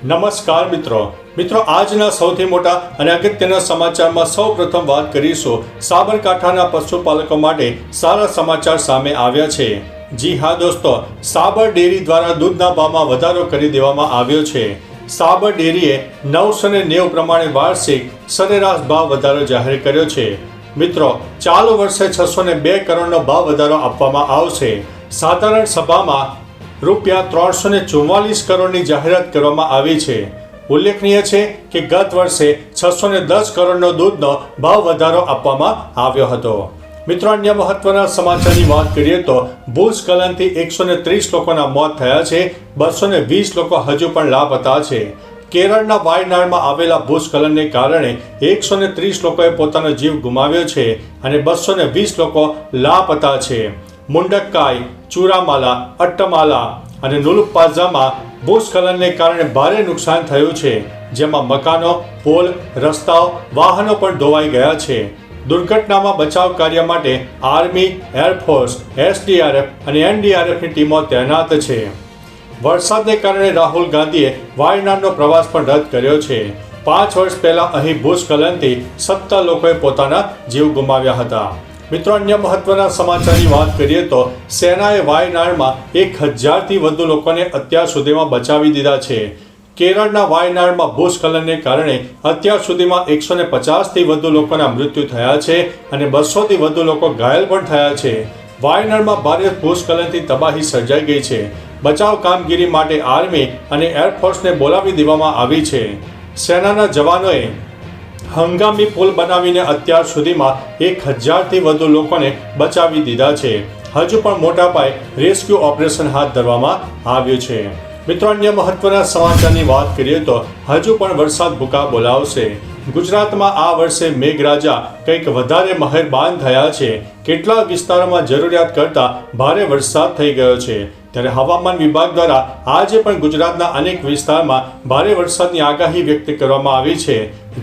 નમસ્કાર મિત્રો આજના સૌથી મોટા અને અગત્યના સમાચારમાં સૌપ્રથમ વાત કરીશું સાબરકાંઠાના પશુપાલકો માટે સારા સમાચાર સામે આવ્યા છે। જી હા દોસ્તો, સાબર ડેરી દ્વારા દૂધના ભાવમાં વધારો કરી દેવામાં આવ્યો છે। સાબર ડેરીએ 990 પ્રમાણે વાર્ષિક સરેરાશ ભાવ વધારો જાહેર કર્યો છે। મિત્રો, ચાલુ વર્ષે 602 કરોડનો ભાવ વધારો આપવામાં આવશે। સાધારણ સભામાં ₹344 કરોડની જાહેરાત કરવામાં આવી છે। ઉલ્લેખનીય છે કે ગત વર્ષે 610 કરોડનો દૂધનો ભાવ વધારો આપવામાં આવ્યો હતો। મિત્રો, અન્ય મહત્વના સમાચારની વાત કરીએ તો ભૂસ્ખલનથી 130 લોકોના મોત થયા છે, 220 લોકો હજુ પણ લાપતા છે। કેરળના વાયનાડમાં આવેલા ભૂસ્ખલનને કારણે 130 લોકોએ પોતાનો જીવ ગુમાવ્યો છે અને 220 લોકો લાપતા છે। મુંડક્કાઈ, ચુરામાલા, અટ્ટમાલા અને નુલુપાઝામાં ભૂસ્ખલનને કારણે ભારે નુકસાન થયું છે, જેમાં મકાનો, પુલ, રસ્તાઓ, વાહનો પણ ધોવાઈ ગયા છે। દુર્ઘટનામાં બચાવ કાર્ય માટે આર્મી, એરફોર્સ, એસડીઆરએફ અને એનડીઆરએફની ટીમો તૈનાત છે। વરસાદને કારણે રાહુલ ગાંધીએ વાયનાડનો પ્રવાસ પણ રદ કર્યો છે। 5 વર્ષ પહેલા અહીં ભૂસ્ખલનથી 17 લોકોએ પોતાના જીવ ગુમાવ્યા હતા। મિત્રો, અન્ય મહત્વના સમાચારની વાત કરીએ તો સેનાએ વાયનાડમાં 1000થી વધુ લોકોને અત્યાર સુધીમાં બચાવી દીધા છે। કેરળના વાયનાડમાં ભૂસ્ખલનને કારણે અત્યાર સુધીમાં 150થી વધુ લોકોના મૃત્યુ થયા છે અને 200થી વધુ લોકો ઘાયલ પણ થયા છે। વાયનાડમાં ભારે ભૂસ્ખલનથી તબાહી સર્જાઈ ગઈ છે। બચાવ કામગીરી માટે આર્મી અને એરફોર્સને બોલાવી દેવામાં આવી છે। સેનાના જવાનોએ હંગામી પુલ બનાવીને અત્યાર સુધીમાં 1000થી વધુ લોકોને બચાવી દીધા છે। હજુ પણ મોટા પાયે રેસ્ક્યુ ઓપરેશન હાથ ધરવામાં આવ્યું છે। મિત્રો, અન્ય મહત્વના સમાચારની વાત કરીએ તો હજુ પણ વરસાદ ભૂકા બોલાવશે। ગુજરાતમાં આ વર્ષે મેઘરાજા કંઈક વધારે મહેરબાન થયા છે। કેટલાક વિસ્તારોમાં જરૂરિયાત કરતાં ભારે વરસાદ થઈ ગયો છે, ત્યારે હવામાન વિભાગ દ્વારા આજે પણ ગુજરાતના અનેક વિસ્તારમાં ભારે વરસાદની આગાહી વ્યક્ત કરવામાં આવી છે,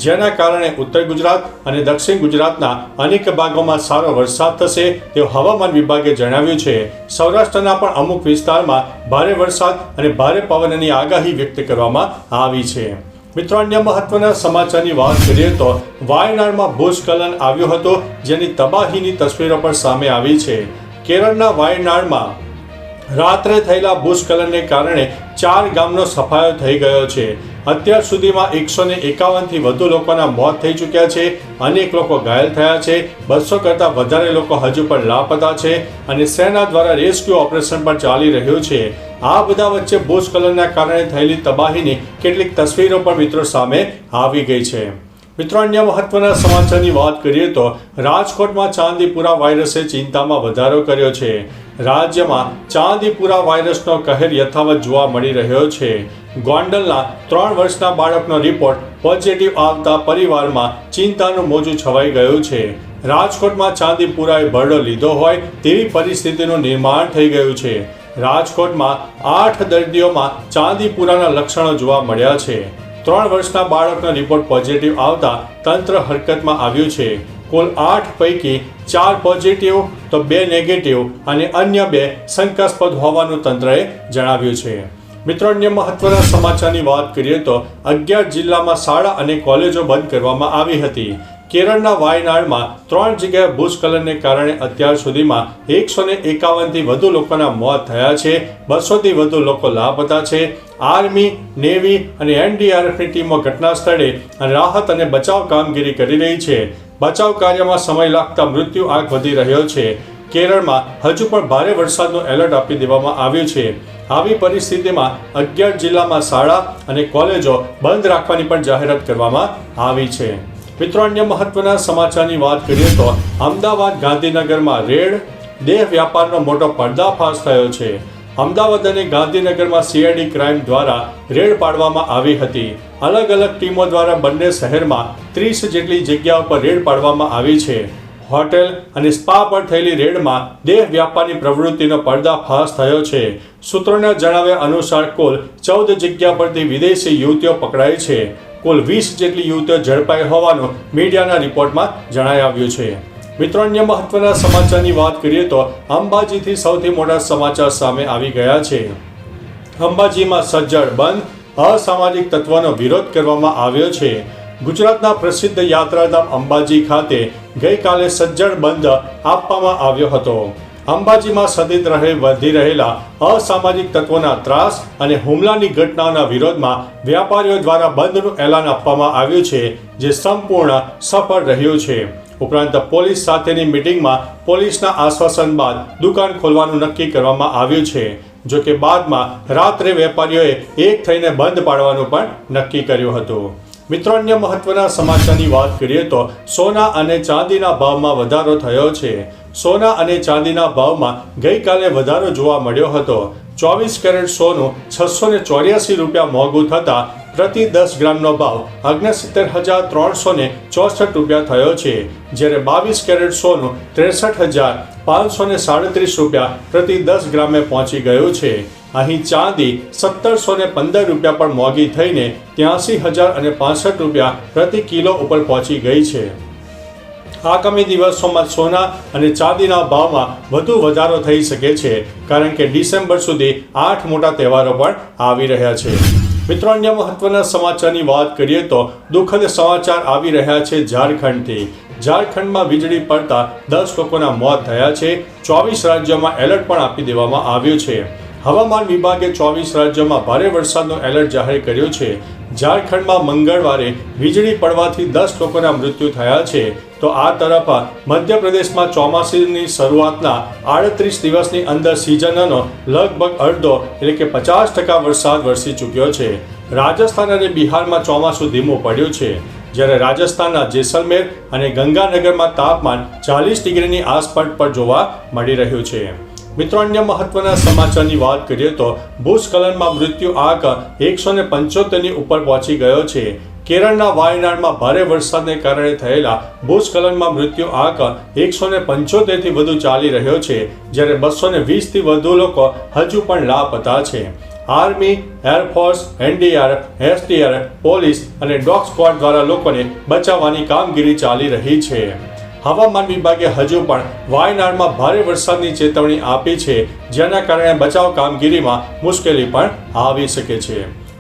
જેના કારણે ઉત્તર ગુજરાત અને દક્ષિણ ગુજરાતના અનેક ભાગોમાં સારો વરસાદ થશે તેવું હવામાન વિભાગે જણાવ્યું છે। સૌરાષ્ટ્રના પણ અમુક વિસ્તારમાં ભારે વરસાદ અને ભારે પવનની આગાહી વ્યક્ત કરવામાં આવી છે। મિત્રો, અન્ય મહત્વના સમાચારની વાત કરીએ તો વાયનાડમાં ભૂસ્ખલન આવ્યું હતું, જેની તબાહીની તસવીરો પણ સામે આવી છે। કેરળના વાયનાડમાં રાત્રે થયેલા ભૂસ્ખલનને કારણે 4 ગામનો સફાયો થઈ ગયો છે। અત્યાર સુધીમાં 151થી વધુ લોકોના મોત થઈ ચૂક્યા છે, અનેક લોકો ઘાયલ થયા છે, 200 કરતાં વધારે લોકો હજુ પણ લાપતા છે અને સેના દ્વારા રેસ્ક્યુ ઓપરેશન પણ ચાલી રહ્યું છે। આ બધા વચ્ચે ભૂસ્ખલનના કારણે થયેલી તબાહીની કેટલીક તસવીરો પણ મિત્રો સામે આવી ગઈ છે। મિત્રો, અન્ય મહત્વના સમાચારની વાત કરીએ તો રાજકોટમાં ચાંદીપુરા વાયરસે ચિંતામાં વધારો કર્યો છે। રાજ્યમાં ચાંદીપુરા વાયરસનો કહેર યથાવત જોવા મળી રહ્યો છે। ગોંડલના 3 વર્ષના બાળકનો રિપોર્ટ પોઝિટિવ આવતા પરિવારમાં ચિંતાનું મોજું છવાઈ ગયું છે। રાજકોટમાં ચાંદીપુરાએ ભરડો લીધો હોય તેવી પરિસ્થિતિનું નિર્માણ થઈ ગયું છે। રાજકોટમાં 8 દર્દીઓમાં ચાંદીપુરાના લક્ષણો જોવા મળ્યા છે। 3 વર્ષના બાળકનો રિપોર્ટ પોઝિટિવ આવતા તંત્ર હરકતમાં આવ્યું છે। કુલ 8 પૈકી 4 પોઝિટિવ તો 2 નેગેટિવ અને અન્ય 2 શંકાસ્પદ હોવાનું તંત્રએ જણાવ્યું છે। મિત્રો, અન્ય મહત્વના સમાચારની વાત કરીએ તો 11 જિલ્લામાં શાળા અને કોલેજો બંધ કરવામાં આવી હતી। કેરળના વાયનાડમાં 3 જગ્યાએ ભૂસ્ખલનને કારણે અત્યાર સુધીમાં 151થી વધુ લોકોના મોત થયા છે, 200થી વધુ લોકો લાપતા છે। આર્મી, નેવી અને એનડીઆરએફની ટીમો ઘટના સ્થળે રાહત અને બચાવ કામગીરી કરી રહી છે। બચાવ કાર્યમાં સમય લાગતા મૃત્યુ આંક વધી રહ્યો છે। કેરળમાં હજુ પણ ભારે વરસાદનું એલર્ટ આપી દેવામાં આવ્યું છે। આવી પરિસ્થિતિમાં 11 જિલ્લામાં શાળા અને કોલેજો બંધ રાખવાની પણ જાહેરાત કરવામાં આવી છે। મિત્રો, અન્ય મહત્વના સમાચારની વાત કરીએ તો અમદાવાદ ગાંધીનગરમાં રેડ, દેહ વ્યાપારનો મોટો પર્દાફાશ થયો છે। અમદાવાદ અને ગાંધીનગરમાં સીઆઈડી ક્રાઇમ દ્વારા રેડ પાડવામાં આવી હતી। અલગ અલગ ટીમો દ્વારા બંને શહેરમાં 30 જેટલી જગ્યાઓ પર રેડ પાડવામાં આવી છે। હોટેલ અને સ્પા પર થયેલી રેડમાં દેહ વ્યાપારની પ્રવૃત્તિનો પર્દાફાશ થયો છે। સૂત્રોના જણાવ્યા અનુસાર કુલ 14 જગ્યા પરથી વિદેશી યુવતીઓ પકડાઈ છે। કુલ 20 જેટલી યુવતીઓ ઝડપાઈ હોવાનું મીડિયાના રિપોર્ટમાં જણાઈ આવ્યું છે। મિત્રો, અન્ય મહત્વના સમાચારની વાત કરીએ તો અંબાજીથી સૌથી મોટા સમાચાર સામે આવી ગયા છે। અંબાજીમાં સજ્જડ બંધ, અસામાજિક તત્વોનો વિરોધ કરવામાં આવ્યો છે. ગુજરાતના પ્રસિદ્ધ યાત્રાધામ અંબાજી ખાતે ગઈકાલે સજ્જડ બંધ આપવામાં આવ્યો હતો. અંબાજીમાં સતત વધી રહેલા અસામાજિક તત્વોના ત્રાસ અને હુમલાની ઘટનાઓના વિરોધમાં વેપારીઓ દ્વારા બંધનું એલાન આપવામાં આવ્યું છે, જે સંપૂર્ણ સફળ રહ્યું છે. ઉપરાંત પોલીસ સાથેની મીટિંગમાં પોલીસના આશ્વાસન બાદ દુકાન ખોલવાનું નક્કી કરવામાં આવ્યું છે. જો કે બાદમાં રાત્રે વેપારીઓએ એક થઈને બંધ પાડવાનું પણ નક્કી કર્યું હતું. મિત્રો, અન્ય મહત્વના સમાચારની વાત કરીએ તો સોના અને ચાંદીના ભાવમાં વધારો થયો છે. સોના અને ચાંદીના ભાવમાં ગઈકાલે વધારો જોવા મળ્યો હતો. 24 કેરેટ સોનું 684 રૂપિયા મોંઘું થતાં પ્રતિ 10 ગ્રામનો ભાવ 69,364 રૂપિયા થયો છે, જ્યારે 22 કેરેટ સોનું 63,537 રૂપિયા પ્રતિ 10 ગ્રામે પહોંચી ગયું છે. અહીં ચાંદી 1,715 રૂપિયા પણ મોંઘી થઈને 83,065 રૂપિયા પ્રતિ કિલો ઉપર પહોંચી ગઈ છે. આગામી દિવસોમાં સોના અને ચાંદીના ભાવમાં વધુ વધારો થઈ શકે છે, કારણ કે ડિસેમ્બર સુધી 8 મોટા તહેવારો પણ આવી રહ્યા છે. મિત્રો, અન્ય મહત્વના સમાચારની વાત કરીએ તો દુઃખદ સમાચાર આવી રહ્યા છે ઝારખંડથી. ઝારખંડમાં વીજળી પડતા 10 લોકોના મોત થયા છે. 24 રાજ્યોમાં એલર્ટ પણ આપી દેવામાં આવ્યું છે. હવામાન વિભાગે 24 રાજ્યોમાં ભારે વરસાદનો એલર્ટ જાહેર કર્યો છે. ઝારખંડમાં મંગળવારે વીજળી પડવાથી 10 લોકોના મૃત્યુ થયા છે. તો આ તરફ મધ્યપ્રદેશમાં ચોમાસાની શરૂઆતના 38 દિવસની અંદર સિઝનનો લગભગ અડધો એટલે કે 50% વરસાદ વરસી ચૂક્યો છે. રાજસ્થાન અને બિહારમાં ચોમાસું ધીમું પડ્યું છે, જ્યારે રાજસ્થાનના જેસલમેર અને ગંગાનગરમાં તાપમાન 40 ડિગ્રીની આસપાસ પર જોવા મળી રહ્યું છે. મિત્રો, અન્ય મહત્વના સમાચારની વાત કરીએ તો ભૂસ્ખલનમાં મૃત્યુ આંક 175ની ઉપર પહોંચી ગયો છે. કેરળના વાયનાડમાં ભારે વરસાદને કારણે થયેલા ભૂસ્ખલનમાં મૃત્યુ આંક 175થી વધુ ચાલી રહ્યો છે, જ્યારે 220થી વધુ લોકો હજુ પણ લાપતા છે. Army, air force, NDRF, SDRF, police અને ડોગ સ્ક્વોડ દ્વારા લોકોને બચાવવાની કામગીરી ચાલી રહી છે. હવામાન વિભાગે હજુ પણ વાયનાડમાં ભારે વરસાદની ચેતવણી આપી છે, જેના કારણે બચાવ કામગીરીમાં મુશ્કેલી પણ આવી શકે છે.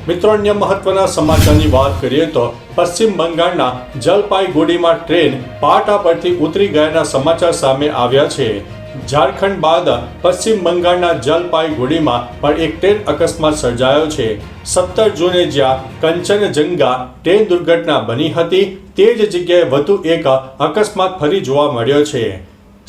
મિત્રો, અન્ય મહત્વના સમાચારની વાત કરીએ તો પશ્ચિમ બંગાળના જલપાઈગુડીમાં ટ્રેન પાટા પરથી ઉતરી ગયાના સમાચાર સામે આવ્યા છે. ઝારખંડ બાદ પશ્ચિમ બંગાળના જલપાઈગુડીમાં પણ એક ટ્રેન અકસ્માત સર્જાયો છે. 17 જૂને જ્યાં કંચનજંગા ટ્રેન દુર્ઘટના બની હતી, તે જ જગ્યાએ વધુ એક અકસ્માત ફરી જોવા મળ્યો છે.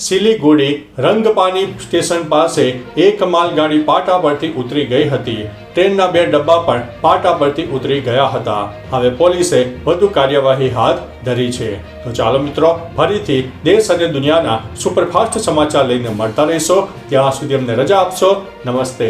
સિલીગુડી રંગપાની સ્ટેશન પાસે એક માલગાડી પાટા પરથી ઉતરી ગઈ હતી. ટ્રેનના 2 ડબ્બા પણ પાટા પરથી ઉતરી ગયા હતા. હવે પોલીસે વધુ કાર્યવાહી હાથ ધરી છે. તો ચાલો મિત્રો, ફરીથી દેશ અને દુનિયાના સુપરફાસ્ટ સમાચાર લઈને મળતા રહીશો. ત્યાં સુધી અમને રજા આપશો. નમસ્તે.